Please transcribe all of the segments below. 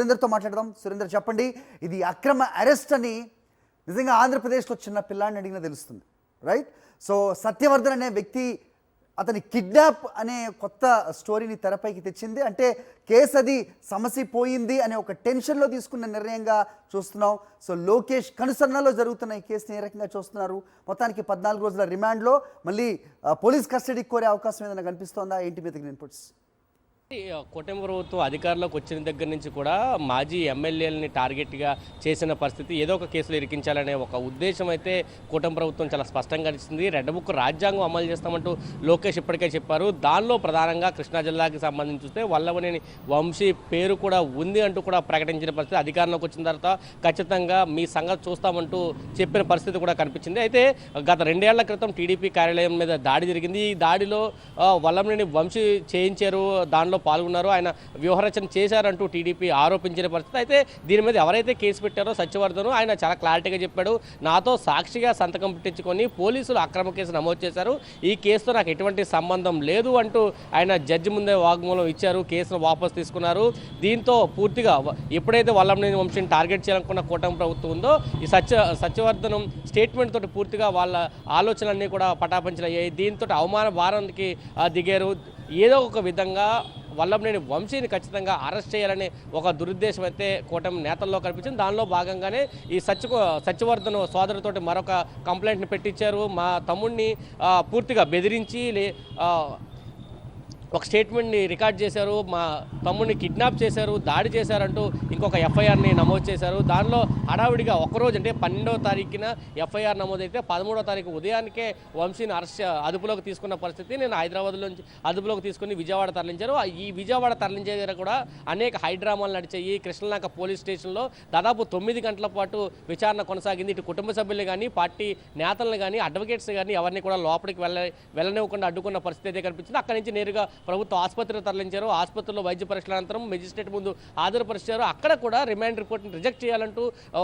సురేందర్తో మాట్లాడదాం. సురేందర్, చెప్పండి, ఇది అక్రమ అరెస్ట్ అని నిజంగా ఆంధ్రప్రదేశ్లో చిన్న పిల్లాడిని అడిగినా తెలుస్తుంది, రైట్? సో సత్యవర్ధన్ అనే వ్యక్తి అతని కిడ్నాప్ అనే కొత్త స్టోరీని తెరపైకి తెచ్చింది. అంటే కేసు అది సమస్య పోయింది అనే ఒక టెన్షన్లో తీసుకున్న నిర్ణయంగా చూస్తున్నాం. సో లోకేష్ కనుసరణలో జరుగుతున్న ఈ కేసుని ఏ రకంగా చూస్తున్నారు? మొత్తానికి 14 రోజుల రిమాండ్లో మళ్ళీ పోలీస్ కస్టడీకి కోరే అవకాశం ఏదైనా కనిపిస్తోందా? ఏంటి మీ దగ్గర ఇన్పుట్స్? కూటమి ప్రభుత్వం అధికారంలోకి వచ్చిన దగ్గర నుంచి కూడా మాజీ ఎమ్మెల్యేలని టార్గెట్గా చేసిన పరిస్థితి, ఏదో ఒక కేసులో ఇరికించాలనే ఒక ఉద్దేశం అయితే కూటమి ప్రభుత్వం చాలా స్పష్టంగా ఇచ్చింది. రెడ్ బుక్ రాజ్యాంగం అమలు చేస్తామంటూ లోకేష్ ఇప్పటికే చెప్పారు. దానిలో ప్రధానంగా కృష్ణా జిల్లాకి సంబంధించి చూస్తే వల్లభనేని వంశీ పేరు కూడా ఉంది అంటూ కూడా ప్రకటించిన పరిస్థితి. అధికారంలోకి వచ్చిన తర్వాత ఖచ్చితంగా మీ సంగతి చూస్తామంటూ చెప్పిన పరిస్థితి కూడా కనిపించింది. అయితే గత 2 ఏళ్ల క్రితం టీడీపీ కార్యాలయం మీద దాడి జరిగింది. ఈ దాడిలో వల్లభనేని వంశీ చేయించారు, దానిలో పాల్గొన్నారు, ఆయన వ్యూహరచన చేశారంటూ టీడీపీ ఆరోపించిన పరిస్థితి. అయితే దీని మీద ఎవరైతే కేసు పెట్టారో సత్యవర్ధన్, ఆయన చాలా క్లారిటీగా చెప్పాడు. నాతో సాక్షిగా సంతకం పెట్టించుకొని పోలీసులు అక్రమ కేసు నమోదు చేశారు, ఈ కేసుతో నాకు ఎటువంటి సంబంధం లేదు అంటూ ఆయన జడ్జి ముందే వాగ్మూలం ఇచ్చారు. కేసును వాపసు తీసుకున్నారు. దీంతో పూర్తిగా ఎప్పుడైతే వల్లభనేని వంశీని టార్గెట్ చేయాలనుకున్న కూటమి ప్రభుత్వం ఉందో, ఈ సత్యవర్ధనం స్టేట్మెంట్ తోటి పూర్తిగా వాళ్ళ ఆలోచనలన్నీ కూడా పటాపంచలయ్యాయి. దీంతో అవమాన భారానికి దిగారు. ఏదో ఒక విధంగా వల్లభనేని వంశీని ఖచ్చితంగా అరెస్ట్ చేయాలనే ఒక దురుద్దేశం అయితే కూటమి నేతల్లో కనిపించింది. దానిలో భాగంగానే ఈ సత్యవర్ధన్ సోదరుతోటి మరొక కంప్లైంట్ని పెట్టించారు. మా తమ్ముడిని పూర్తిగా బెదిరించి ఒక స్టేట్మెంట్ని రికార్డ్ చేశారు, మా తమ్ముడిని కిడ్నాప్ చేశారు, దాడి చేశారంటూ ఇంకొక ఎఫ్ఐఆర్ని నమోదు చేశారు. దానిలో హడావిడిగా ఒకరోజు అంటే 12వ తారీఖున ఎఫ్ఐఆర్ నమోదైతే 13వ తారీఖు ఉదయానికే వంశీని అదుపులోకి తీసుకున్న పరిస్థితి. నేను హైదరాబాద్లో నుంచి అదుపులోకి తీసుకుని విజయవాడ తరలించారు. ఈ విజయవాడ తరలించే దగ్గర కూడా అనేక హైడ్రామాలు నడిచాయి. కృష్ణలంక పోలీస్ స్టేషన్లో దాదాపు 9 గంటల పాటు విచారణ కొనసాగింది. ఇటు కుటుంబ సభ్యులు కానీ, పార్టీ నేతలను కానీ, అడ్వకేట్స్ కానీ ఎవరిని కూడా లోపలికి వెళ్ళనివ్వకుండా అడ్డుకున్న పరిస్థితి అయితే కనిపించింది. అక్కడి నుంచి నేరుగా ప్రభుత్వ ఆసుపత్రికి తరలించారు. ఆసుపత్రిలో వైద్య పరీక్షల అనంతరం మెజిస్ట్రేట్ ముందు హాజరుపరిచారు. అక్కడ కూడా రిమాండ్ రిపోర్ట్ని రిజెక్ట్ చేయాలంటూ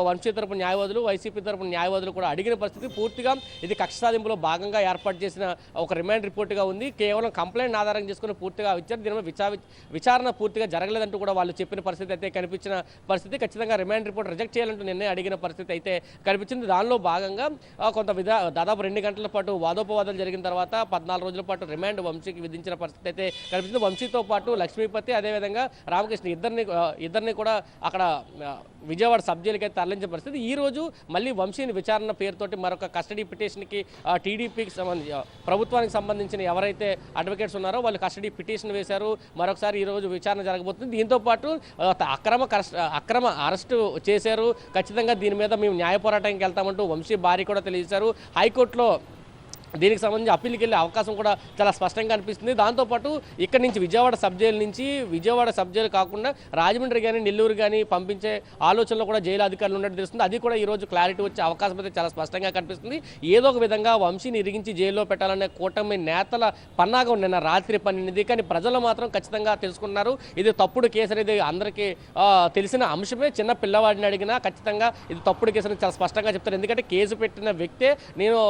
వంశీ తరపు న్యాయవాదులు, వైసీపీ తరపు న్యాయవాదులు కూడా అడిగిన పరిస్థితి. పూర్తిగా ఇది కక్ష సాధింపులో భాగంగా ఏర్పాటు చేసిన ఒక రిమాండ్ రిపోర్ట్గా ఉంది. కేవలం కంప్లైంట్ ఆధారం చేసుకుని పూర్తిగా ఇచ్చారు. దీని విచారణ పూర్తిగా జరగలేదంటూ కూడా వాళ్ళు చెప్పిన పరిస్థితి అయితే కనిపించిన పరిస్థితి. ఖచ్చితంగా రిమాండ్ రిపోర్ట్ రిజెక్ట్ చేయాలంటూ నిన్నే అడిగిన పరిస్థితి అయితే కనిపించింది. దానిలో భాగంగా దాదాపు 2 గంటల పాటు వాదోపవాదాలు జరిగిన తర్వాత 14 రోజుల పాటు రిమాండ్ వంశీకి విధించిన పరిస్థితి అయితే కనిపిస్తుంది. వంశీతో పాటు లక్ష్మీపతి, అదేవిధంగా రామకృష్ణ ఇద్దరిని కూడా అక్కడ విజయవాడ సబ్ జైలుకి అయితే తరలించిన పరిస్థితి. ఈ రోజు మళ్ళీ వంశీని విచారణ పేరుతోటి మరొక కస్టడీ పిటిషన్కి టీడీపీకి ప్రభుత్వానికి సంబంధించిన ఎవరైతే అడ్వకేట్స్ ఉన్నారో వాళ్ళు కస్టడీ పిటిషన్ వేశారు. మరొకసారి ఈ రోజు విచారణ జరగబోతుంది. దీంతో పాటు అక్రమ అరెస్టు చేశారు, ఖచ్చితంగా దీని మీద మేము న్యాయ పోరాటానికి వెళ్తామంటూ వంశీ భార్య కూడా తెలియజేశారు. హైకోర్టులో దీనికి సంబంధించి అప్పీల్కి వెళ్ళే అవకాశం కూడా చాలా స్పష్టంగా అనిపిస్తుంది. దాంతోపాటు ఇక్కడి నుంచి విజయవాడ సబ్ జైలు కాకుండా రాజమండ్రి కానీ, నెల్లూరు కానీ పంపించే ఆలోచనలో కూడా జైలు అధికారులు ఉన్నట్టు తెలుస్తుంది. అది కూడా ఈరోజు క్లారిటీ వచ్చే అవకాశం అయితే చాలా స్పష్టంగా కనిపిస్తుంది. ఏదో ఒక విధంగా వంశీని ఇరిగించి జైల్లో పెట్టాలనే కూటమి నేతల పన్నాగం నిన్న రాత్రి పన్నింది. కానీ ప్రజలు మాత్రం ఖచ్చితంగా తెలుసుకున్నారు. ఇది తప్పుడు కేసు అనేది అందరికీ తెలిసిన అంశమే. చిన్న పిల్లవాడిని అడిగినా ఖచ్చితంగా ఇది తప్పుడు కేసు అని చాలా స్పష్టంగా చెప్తారు. ఎందుకంటే కేసు పెట్టిన వ్యక్తే నేను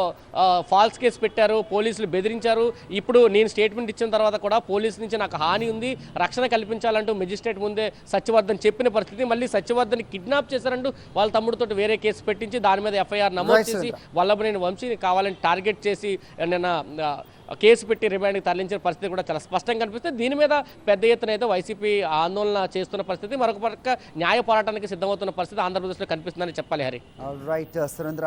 ఫాల్స్ కేసు పెట్టారు, పోలీసులు బెదిరించారు, ఇప్పుడు నేను స్టేట్మెంట్ ఇచ్చిన తర్వాత కూడా పోలీసు నుంచి నాకు హాని ఉంది, రక్షణ కల్పించాలంటూ మెజిస్ట్రేట్ ముందే సత్యవర్ధన్ చెప్పిన పరిస్థితి. మళ్ళీ సత్యవర్ధన్ కిడ్నాప్ చేశారంటూ వాళ్ళ తమ్ముడితో వేరే కేసు పెట్టించి దాని మీద ఎఫ్ఐఆర్ నమోదు చేసి వల్లభనేని వంశీని కావాలని టార్గెట్ చేసి నిన్న కేసు పెట్టి రిమాండ్కి తరలించిన పరిస్థితి కూడా చాలా స్పష్టంగా కనిపిస్తుంది. దీని మీద పెద్ద ఎత్తున అయితే వైసీపీ ఆందోళన చేస్తున్న పరిస్థితి, మరొక పక్క న్యాయ పోరాటానికి సిద్ధమవుతున్న పరిస్థితి ఆంధ్రప్రదేశ్లో కనిపిస్తుందని చెప్పాలి. హరి రైట్ సురేంద్ర,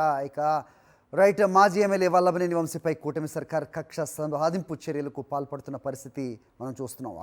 రైట్, మాజీ ఎమ్మెల్యే వల్లభనేని వంశీపై కూటమి సర్కార్ కక్ష సాధింపు చర్యలకు పాల్పడుతున్న పరిస్థితి మనం చూస్తున్నాం.